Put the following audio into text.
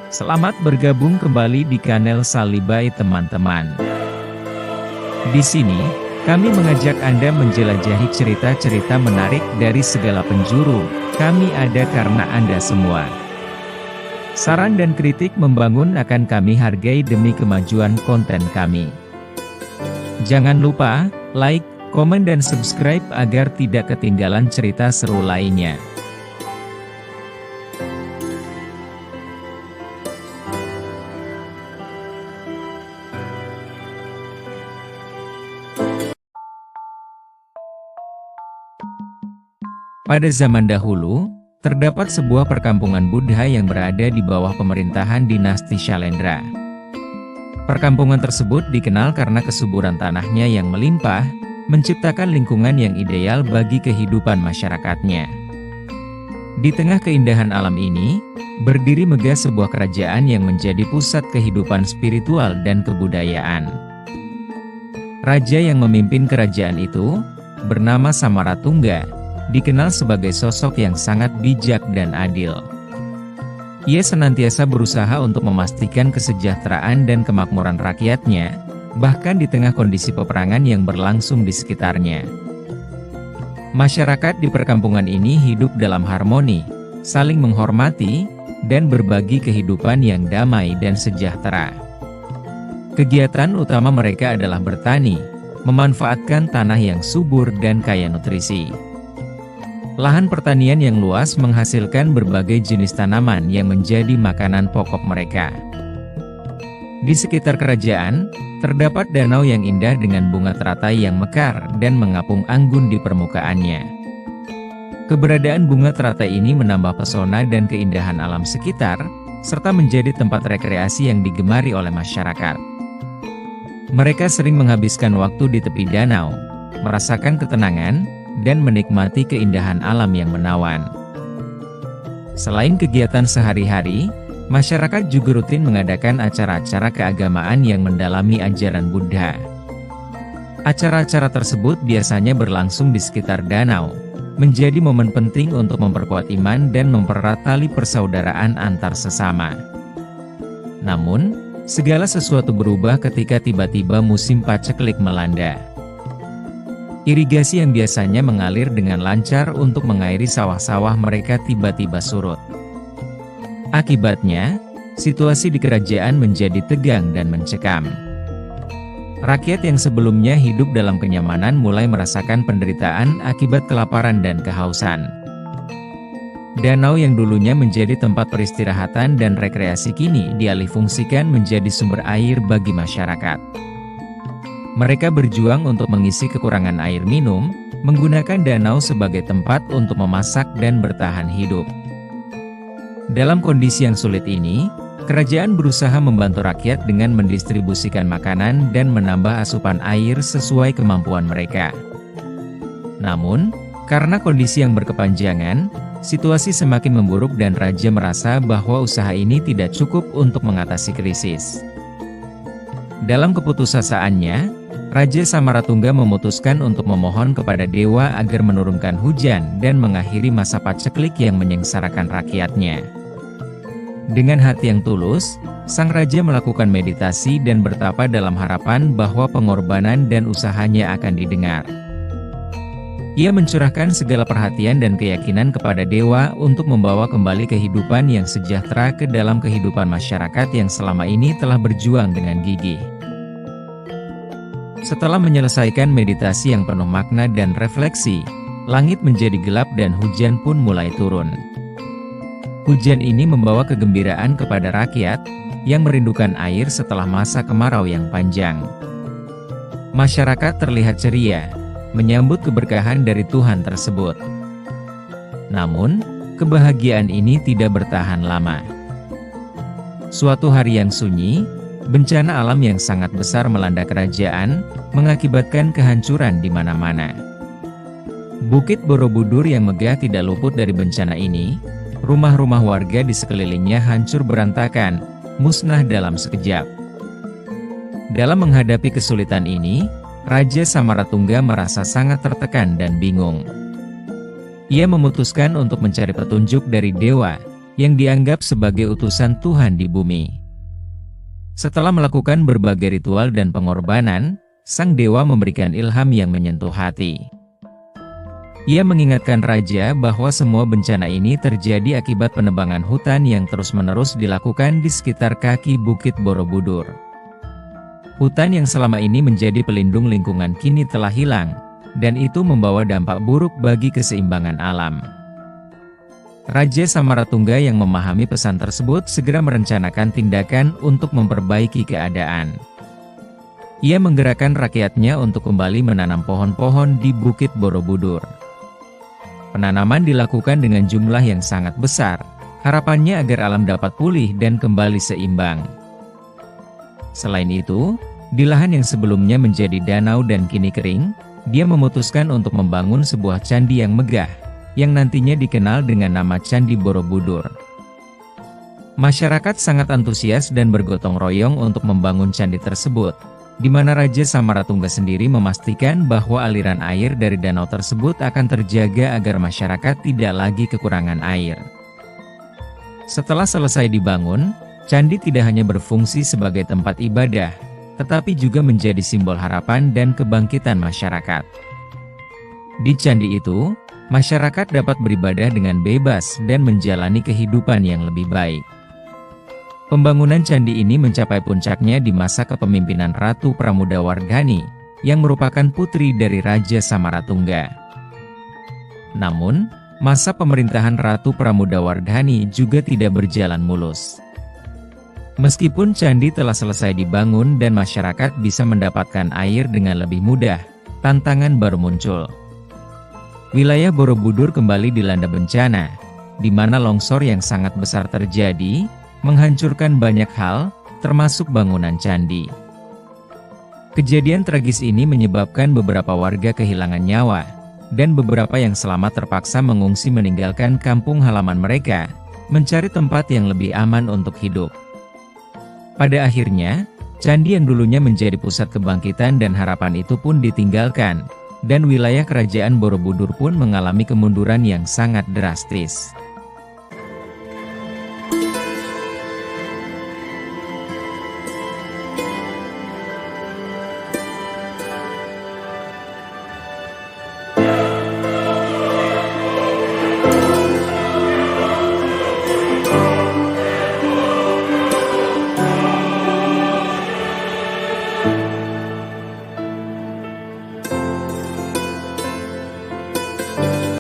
Selamat bergabung kembali di channel Salibai teman-teman. Di sini, kami mengajak Anda menjelajahi cerita-cerita menarik dari segala penjuru. Kami ada karena Anda semua. Saran dan kritik membangun akan kami hargai demi kemajuan konten kami. Jangan lupa, like, komen dan subscribe agar tidak ketinggalan cerita seru lainnya. Pada zaman dahulu, terdapat sebuah perkampungan Buddha yang berada di bawah pemerintahan dinasti Shailendra. Perkampungan tersebut dikenal karena kesuburan tanahnya yang melimpah, menciptakan lingkungan yang ideal bagi kehidupan masyarakatnya. Di tengah keindahan alam ini, berdiri megah sebuah kerajaan yang menjadi pusat kehidupan spiritual dan kebudayaan. Raja yang memimpin kerajaan itu, bernama Samaratungga, dikenal sebagai sosok yang sangat bijak dan adil. Ia senantiasa berusaha untuk memastikan kesejahteraan dan kemakmuran rakyatnya, bahkan di tengah kondisi peperangan yang berlangsung di sekitarnya. Masyarakat di perkampungan ini hidup dalam harmoni, saling menghormati, dan berbagi kehidupan yang damai dan sejahtera. Kegiatan utama mereka adalah bertani, memanfaatkan tanah yang subur dan kaya nutrisi. Lahan pertanian yang luas menghasilkan berbagai jenis tanaman yang menjadi makanan pokok mereka. Di sekitar kerajaan, terdapat danau yang indah dengan bunga teratai yang mekar dan mengapung anggun di permukaannya. Keberadaan bunga teratai ini menambah pesona dan keindahan alam sekitar, serta menjadi tempat rekreasi yang digemari oleh masyarakat. Mereka sering menghabiskan waktu di tepi danau, merasakan ketenangan, dan menikmati keindahan alam yang menawan. Selain kegiatan sehari-hari, masyarakat juga rutin mengadakan acara-acara keagamaan yang mendalami ajaran Buddha. Acara-acara tersebut biasanya berlangsung di sekitar danau, menjadi momen penting untuk memperkuat iman dan mempererat tali persaudaraan antar sesama. Namun, segala sesuatu berubah ketika tiba-tiba musim paceklik melanda. Irigasi yang biasanya mengalir dengan lancar untuk mengairi sawah-sawah mereka tiba-tiba surut. Akibatnya, situasi di kerajaan menjadi tegang dan mencekam. Rakyat yang sebelumnya hidup dalam kenyamanan mulai merasakan penderitaan akibat kelaparan dan kehausan. Danau yang dulunya menjadi tempat peristirahatan dan rekreasi kini dialihfungsikan menjadi sumber air bagi masyarakat. Mereka berjuang untuk mengisi kekurangan air minum, menggunakan danau sebagai tempat untuk memasak dan bertahan hidup. Dalam kondisi yang sulit ini, kerajaan berusaha membantu rakyat dengan mendistribusikan makanan dan menambah asupan air sesuai kemampuan mereka. Namun, karena kondisi yang berkepanjangan, situasi semakin memburuk dan raja merasa bahwa usaha ini tidak cukup untuk mengatasi krisis. Dalam keputusasaan-nya, Raja Samaratungga memutuskan untuk memohon kepada dewa agar menurunkan hujan dan mengakhiri masa paceklik yang menyengsarakan rakyatnya. Dengan hati yang tulus, sang raja melakukan meditasi dan bertapa dalam harapan bahwa pengorbanan dan usahanya akan didengar. Ia mencurahkan segala perhatian dan keyakinan kepada dewa untuk membawa kembali kehidupan yang sejahtera ke dalam kehidupan masyarakat yang selama ini telah berjuang dengan gigih. Setelah menyelesaikan meditasi yang penuh makna dan refleksi, langit menjadi gelap dan hujan pun mulai turun. Hujan ini membawa kegembiraan kepada rakyat, yang merindukan air setelah masa kemarau yang panjang. Masyarakat terlihat ceria, menyambut keberkahan dari Tuhan tersebut. Namun, kebahagiaan ini tidak bertahan lama. Suatu hari yang sunyi, bencana alam yang sangat besar melanda kerajaan, mengakibatkan kehancuran di mana-mana. Bukit Borobudur yang megah tidak luput dari bencana ini, rumah-rumah warga di sekelilingnya hancur berantakan, musnah dalam sekejap. Dalam menghadapi kesulitan ini, Raja Samaratungga merasa sangat tertekan dan bingung. Ia memutuskan untuk mencari petunjuk dari dewa, yang dianggap sebagai utusan Tuhan di bumi. Setelah melakukan berbagai ritual dan pengorbanan, sang dewa memberikan ilham yang menyentuh hati. Ia mengingatkan raja bahwa semua bencana ini terjadi akibat penebangan hutan yang terus-menerus dilakukan di sekitar kaki Bukit Borobudur. Hutan yang selama ini menjadi pelindung lingkungan kini telah hilang, dan itu membawa dampak buruk bagi keseimbangan alam. Raja Samaratungga yang memahami pesan tersebut segera merencanakan tindakan untuk memperbaiki keadaan. Ia menggerakkan rakyatnya untuk kembali menanam pohon-pohon di Bukit Borobudur. Penanaman dilakukan dengan jumlah yang sangat besar, harapannya agar alam dapat pulih dan kembali seimbang. Selain itu, di lahan yang sebelumnya menjadi danau dan kini kering, dia memutuskan untuk membangun sebuah candi yang megah, yang nantinya dikenal dengan nama Candi Borobudur. Masyarakat sangat antusias dan bergotong royong untuk membangun candi tersebut, di mana Raja Samaratungga sendiri memastikan bahwa aliran air dari danau tersebut akan terjaga agar masyarakat tidak lagi kekurangan air. Setelah selesai dibangun, candi tidak hanya berfungsi sebagai tempat ibadah, tetapi juga menjadi simbol harapan dan kebangkitan masyarakat. Di candi itu, masyarakat dapat beribadah dengan bebas dan menjalani kehidupan yang lebih baik. Pembangunan candi ini mencapai puncaknya di masa kepemimpinan Ratu Pramudawardhani, yang merupakan putri dari Raja Samaratungga. Namun, masa pemerintahan Ratu Pramudawardhani juga tidak berjalan mulus. Meskipun candi telah selesai dibangun dan masyarakat bisa mendapatkan air dengan lebih mudah, tantangan baru muncul. Wilayah Borobudur kembali dilanda bencana, di mana longsor yang sangat besar terjadi, menghancurkan banyak hal, termasuk bangunan candi. Kejadian tragis ini menyebabkan beberapa warga kehilangan nyawa, dan beberapa yang selamat terpaksa mengungsi meninggalkan kampung halaman mereka, mencari tempat yang lebih aman untuk hidup. Pada akhirnya, candi yang dulunya menjadi pusat kebangkitan dan harapan itu pun ditinggalkan, dan wilayah kerajaan Borobudur pun mengalami kemunduran yang sangat drastis.